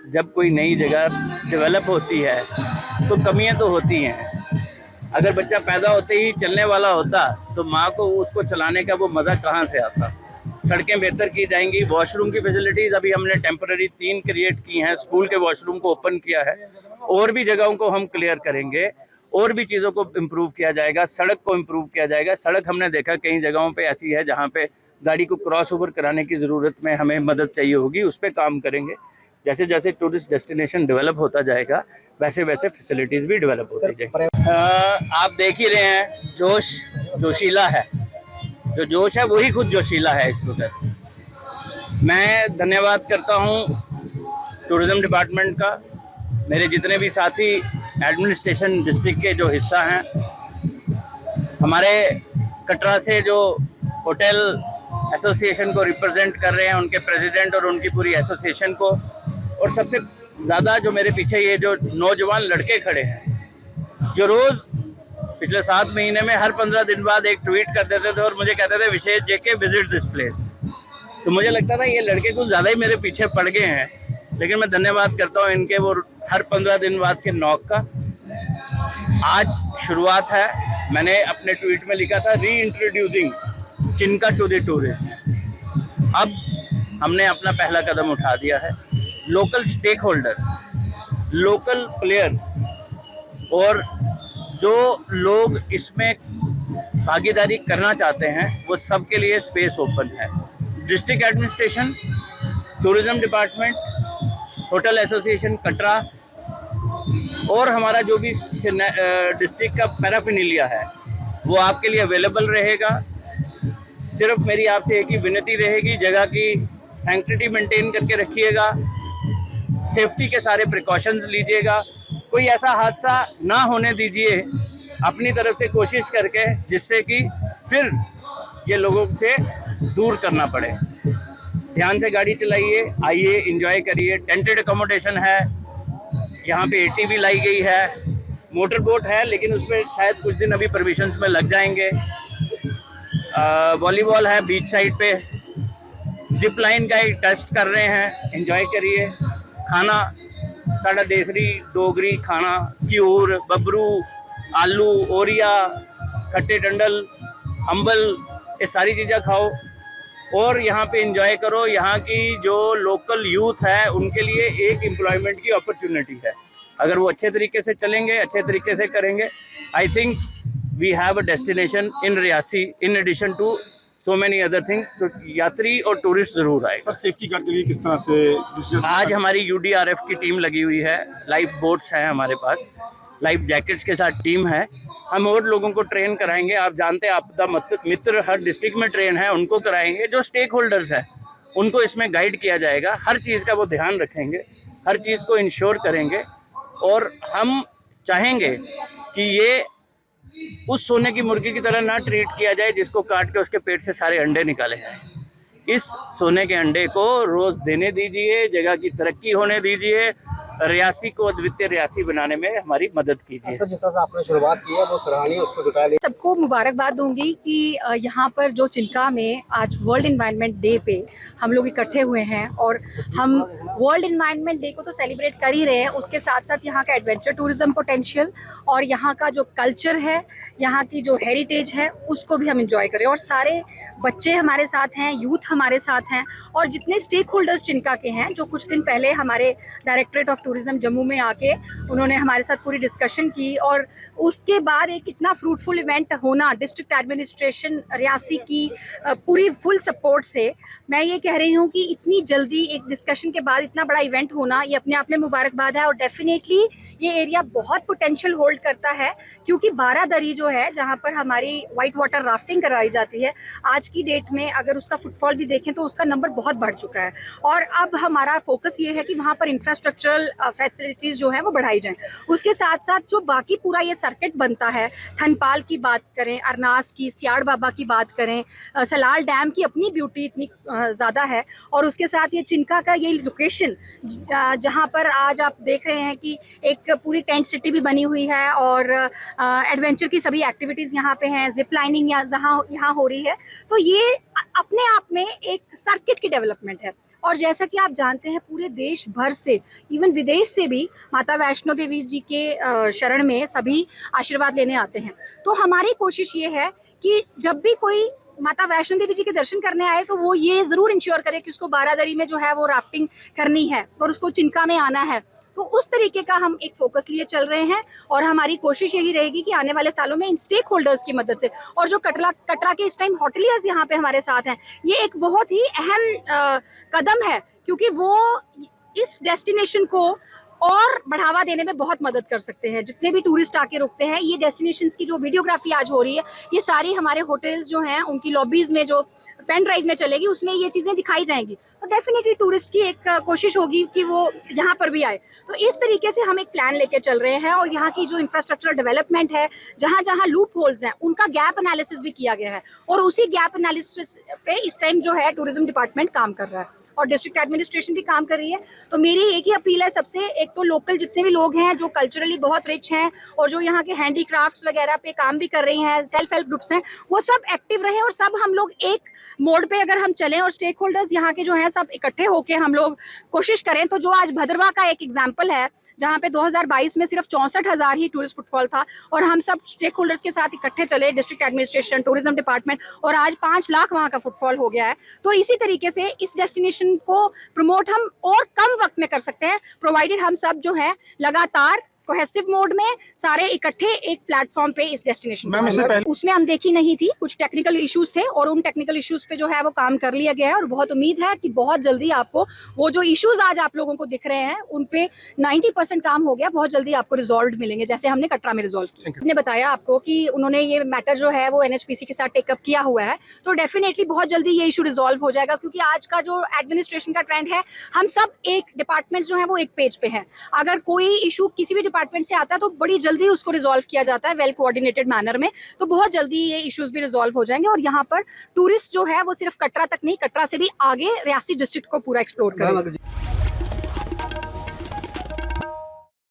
जब कोई नई जगह डेवलप होती है तो कमियां तो होती हैं। अगर बच्चा पैदा होते ही चलने वाला होता तो माँ को उसको चलाने का वो मज़ा कहाँ से आता। सड़कें बेहतर की जाएंगी। वॉशरूम की फैसिलिटीज़ अभी हमने टेम्पररी 3 क्रिएट की हैं। स्कूल के वॉशरूम को ओपन किया है, और भी जगहों को हम क्लियर करेंगे, और भी चीज़ों को इम्प्रूव किया जाएगा। सड़क को इम्प्रूव किया जाएगा। सड़क हमने देखा कई जगहों पे ऐसी है जहाँ पे गाड़ी को क्रॉस ओवर कराने की ज़रूरत में हमें मदद चाहिए होगी, उस पर काम करेंगे। जैसे जैसे टूरिस्ट डेस्टिनेशन डेवलप होता जाएगा वैसे वैसे फैसिलिटीज़ भी डेवलप होती जाएगी। आप देख ही रहे हैं जोश जोशीला है, जो जोश है वही खुद जोशीला है इस वक्त। मैं धन्यवाद करता हूँ टूरिज़्म डिपार्टमेंट का, मेरे जितने भी साथी एडमिनिस्ट्रेशन डिस्ट्रिक्ट के जो हिस्सा हैं, हमारे कटरा से जो होटल एसोसिएशन को रिप्रेजेंट कर रहे हैं उनके प्रेसिडेंट और उनकी पूरी एसोसिएशन को, और सबसे ज़्यादा जो मेरे पीछे ये जो नौजवान लड़के खड़े हैं जो रोज़ पिछले 7 महीने में हर 15 दिन बाद एक ट्वीट कर देते थे और मुझे कहते थे विशेष जेके विजिट दिस प्लेस। तो मुझे लगता था ये लड़के कुछ ज़्यादा ही मेरे पीछे पड़ गए हैं, लेकिन मैं धन्यवाद करता हूँ इनके वो हर 15 दिन बाद के नॉक का। आज शुरुआत है। मैंने अपने ट्वीट में लिखा था री इंट्रोड्यूसिंग चिनका टू द टूरिस्ट। अब हमने अपना पहला कदम उठा दिया है। Local stake holders, local players और जो लोग इसमें भागीदारी करना चाहते हैं वो सबके लिए स्पेस ओपन है। District administration, tourism department, hotel association Katra और हमारा जो भी डिस्ट्रिक्ट का पैराफिनीलिया है वो आपके लिए अवेलेबल रहेगा। सिर्फ मेरी आपसे एक ही विनती रहेगी, जगह की सैंक्टिटी मेंटेन करके रखिएगा, सेफ्टी के सारे प्रिकॉशंस लीजिएगा, कोई ऐसा हादसा ना होने दीजिए अपनी तरफ से कोशिश करके जिससे कि फिर ये लोगों से दूर करना पड़े। ध्यान से गाड़ी चलाइए, आइए एंजॉय करिए। टेंटेड अकोमोडेशन है, यहाँ पे एटीवी लाई गई है, मोटर बोट है लेकिन उसमें शायद कुछ दिन अभी परमिशंस में लग जाएंगे। वॉलीबॉल है बीच साइड पे, जिप लाइन का एक टेस्ट कर रहे हैं, एंजॉय करिए। खाना साढ़ा देसरी डोगरी खाना, घ्यूर, बबरू, आलू, ओरिया, खट्टे डंडल, अंबल, ये सारी चीज़ें खाओ और यहाँ पे एंजॉय करो। यहाँ की जो लोकल यूथ है उनके लिए एक एम्प्लॉयमेंट की अपॉर्चुनिटी है। अगर वो अच्छे तरीके से चलेंगे, अच्छे तरीके से करेंगे, I think we have a destination in Reasi in addition to so many other things. तो यात्री और टूरिस्ट जरूर आए। सर सेफ्टी गार्ड के लिए किस तरह से आज हमारी यूडीआरएफ की टीम लगी हुई है, लाइफ बोट्स हैं हमारे पास, लाइफ जैकेट्स के साथ टीम है। हम और लोगों को ट्रेन कराएंगे। आप जानते हैं आपदा मित्र हर डिस्ट्रिक्ट में ट्रेन है, उनको कराएंगे। जो स्टेक होल्डर्स हैं उनको इसमें गाइड किया जाएगा, हर चीज़ का वो ध्यान रखेंगे, हर चीज़ को इंश्योर करेंगे। और हम चाहेंगे कि ये उस सोने की मुर्गी की तरह ना ट्रीट किया जाए जिसको काट के उसके पेट से सारे अंडे निकाले जाए। इस सोने के अंडे को रोज़ देने दीजिए, जगह की तरक्की होने दीजिए, रियासी को अद्वितीय रियासी बनाने में हमारी मदद कीजिए। सर जिस तरह से आपने शुरुआत की है वो सराहनीय, उसको जुटाया। सबको मुबारकबाद दूंगी कि यहाँ पर जो चिल्का में आज वर्ल्ड इन्वायरमेंट डे पे हम लोग इकट्ठे हुए हैं और हम वर्ल्ड इन्वायरमेंट डे को तो सेलिब्रेट कर ही रहे हैं, उसके साथ साथ यहाँ का एडवेंचर टूरिज्म पोटेंशियल और यहाँ का जो कल्चर है, यहाँ की जो हेरिटेज है उसको भी हम इंजॉय करें। और सारे बच्चे हमारे साथ हैं, यूथ हमारे साथ हैं और जितने स्टेक होल्डर्स चिल्का के हैं, जो कुछ दिन पहले हमारे डायरेक्टरेट ऑफ टूरिज्म जम्मू में आके उन्होंने हमारे साथ पूरी डिस्कशन की और उसके बाद एक इतना फ्रूटफुल इवेंट होना डिस्ट्रिक्ट एडमिनिस्ट्रेशन रियासी की पूरी फुल सपोर्ट से, मैं ये कह रही हूँ कि इतनी जल्दी एक डिस्कशन के बाद इतना बड़ा इवेंट होना ये अपने आप में मुबारकबाद है। और डेफिनेटली ये एरिया बहुत पोटेंशियल होल्ड करता है क्योंकि बारादरी जो है जहाँ पर हमारी वाइट वाटर राफ्टिंग कराई जाती है, आज की डेट में अगर उसका फुटफॉल भी देखें तो उसका नंबर बहुत बढ़ चुका है। और अब हमारा फोकस ये है कि वहाँ पर इंफ्रास्ट्रक्चर इंफ्रास्ट्रक्चरल फैसिलिटीज़ जो हैं वो बढ़ाई जाएँ। उसके साथ साथ जो बाकी पूरा ये सर्किट बनता है, थनपाल की बात करें, अरनास की, सियाड़ बाबा की बात करें, सलाल डैम की अपनी ब्यूटी इतनी ज़्यादा है, और उसके साथ ये चिनका का ये लोकेशन जहाँ पर आज आप देख रहे हैं कि एक पूरी टेंट सिटी भी बनी हुई है और एडवेंचर की सभी एक्टिविटीज़ यहाँ पे हैं, जिप लाइनिंग यहाँ हो रही है। तो ये अपने आप में एक सर्किट की डेवलपमेंट है। और जैसा कि आप जानते हैं पूरे देश भर से, इवन विदेश से भी माता वैष्णो देवी जी के शरण में सभी आशीर्वाद लेने आते हैं। तो हमारी कोशिश ये है कि जब भी कोई माता वैष्णो देवी जी के दर्शन करने आए तो वो ये ज़रूर इंश्योर करे कि उसको बारादरी में जो है वो राफ्टिंग करनी है और उसको चिनका में आना है। तो उस तरीके का हम एक फोकस लिए चल रहे हैं और हमारी कोशिश यही रहेगी कि आने वाले सालों में इन स्टेक होल्डर्स की मदद से, और जो कटरा के इस टाइम होटलियर्स यहाँ पे हमारे साथ हैं, ये एक बहुत ही अहम कदम है, क्योंकि वो इस डेस्टिनेशन को और बढ़ावा देने में बहुत मदद कर सकते हैं। जितने भी टूरिस्ट आके रुकते हैं, ये डेस्टिनेशंस की जो वीडियोग्राफी आज हो रही है, ये सारी हमारे होटल्स जो हैं उनकी लॉबीज़ में जो पेन ड्राइव में चलेगी, उसमें ये चीज़ें दिखाई जाएंगी। तो डेफिनेटली टूरिस्ट की एक कोशिश होगी कि वो यहाँ पर भी आए। तो इस तरीके से हम एक प्लान लेके चल रहे हैं और यहाँ की जो इंफ्रास्ट्रक्चरल डेवलपमेंट है, जहाँ जहाँ लूप होल्स हैं, उनका गैप एनालिसिस भी किया गया है और उसी गैप एनालिसिस पे इस टाइम जो है टूरिज्म डिपार्टमेंट काम कर रहा है और डिस्ट्रिक्ट एडमिनिस्ट्रेशन भी काम कर रही है। तो मेरी एक ही अपील है सबसे, एक तो लोकल जितने भी लोग हैं जो कल्चरली बहुत रिच हैं और जो यहाँ के हैंडीक्राफ्ट्स वगैरह पे काम भी कर रही हैं, सेल्फ हेल्प ग्रुप्स हैं, वो सब एक्टिव रहें और सब हम लोग एक मोड पे अगर हम चलें और स्टेक होल्डर्स यहाँ के जो हैं सब इकट्ठे होके हम लोग कोशिश करें। तो जो आज भद्रवाह का एक एग्जाम्पल है, जहाँ पे 2022 में सिर्फ 64,000 ही टूरिस्ट फुटफॉल था और हम सब स्टेक होल्डर्स के साथ इकट्ठे चले, डिस्ट्रिक्ट एडमिनिस्ट्रेशन, टूरिज्म डिपार्टमेंट, और आज 5 लाख वहाँ का फुटफॉल हो गया है। तो इसी तरीके से इस डेस्टिनेशन को प्रमोट हम और कम वक्त में कर सकते हैं, प्रोवाइडेड हम सब जो है लगातार कोहेसिव मोड में सारे इकट्ठे एक प्लेटफॉर्म पे इस डेस्टिनेशन मैम, इससे पहले उसमें अनदेखी नहीं थी, कुछ टेक्निकल इश्यूज थे और उन टेक्निकल इश्यूज पे जो है वो काम कर लिया गया है और बहुत उम्मीद है कि बहुत जल्दी आपको वो जो इश्यूज आज आप लोगों को दिख रहे हैं उन पे 90% काम हो गया, बहुत जल्दी आपको रिजॉल्व मिलेंगे, जैसे हमने कटरा में रिजॉल्व किया। हमने बताया आपको कि उन्होंने ये मैटर जो है वो NHPC के साथ टेकअप किया हुआ है, तो डेफिनेटली बहुत जल्दी ये इशू रिजॉल्व हो जाएगा, क्योंकि आज का जो एडमिनिस्ट्रेशन का ट्रेंड है, हम सब एक डिपार्टमेंट जो है वो एक पेज पे है। अगर कोई इशू किसी भी डिपार्टमेंट से आता है तो बड़ी जल्दी उसको रिजॉल्व किया जाता है वेल कोऑर्डिनेटेड मैनर में, तो बहुत जल्दी ये इश्यूज भी रिजॉल्व हो जाएंगे और यहाँ पर टूरिस्ट जो है वो सिर्फ कटरा तक नहीं, कटरा से भी आगे रियासी डिस्ट्रिक्ट को पूरा एक्सप्लोर करेंगे।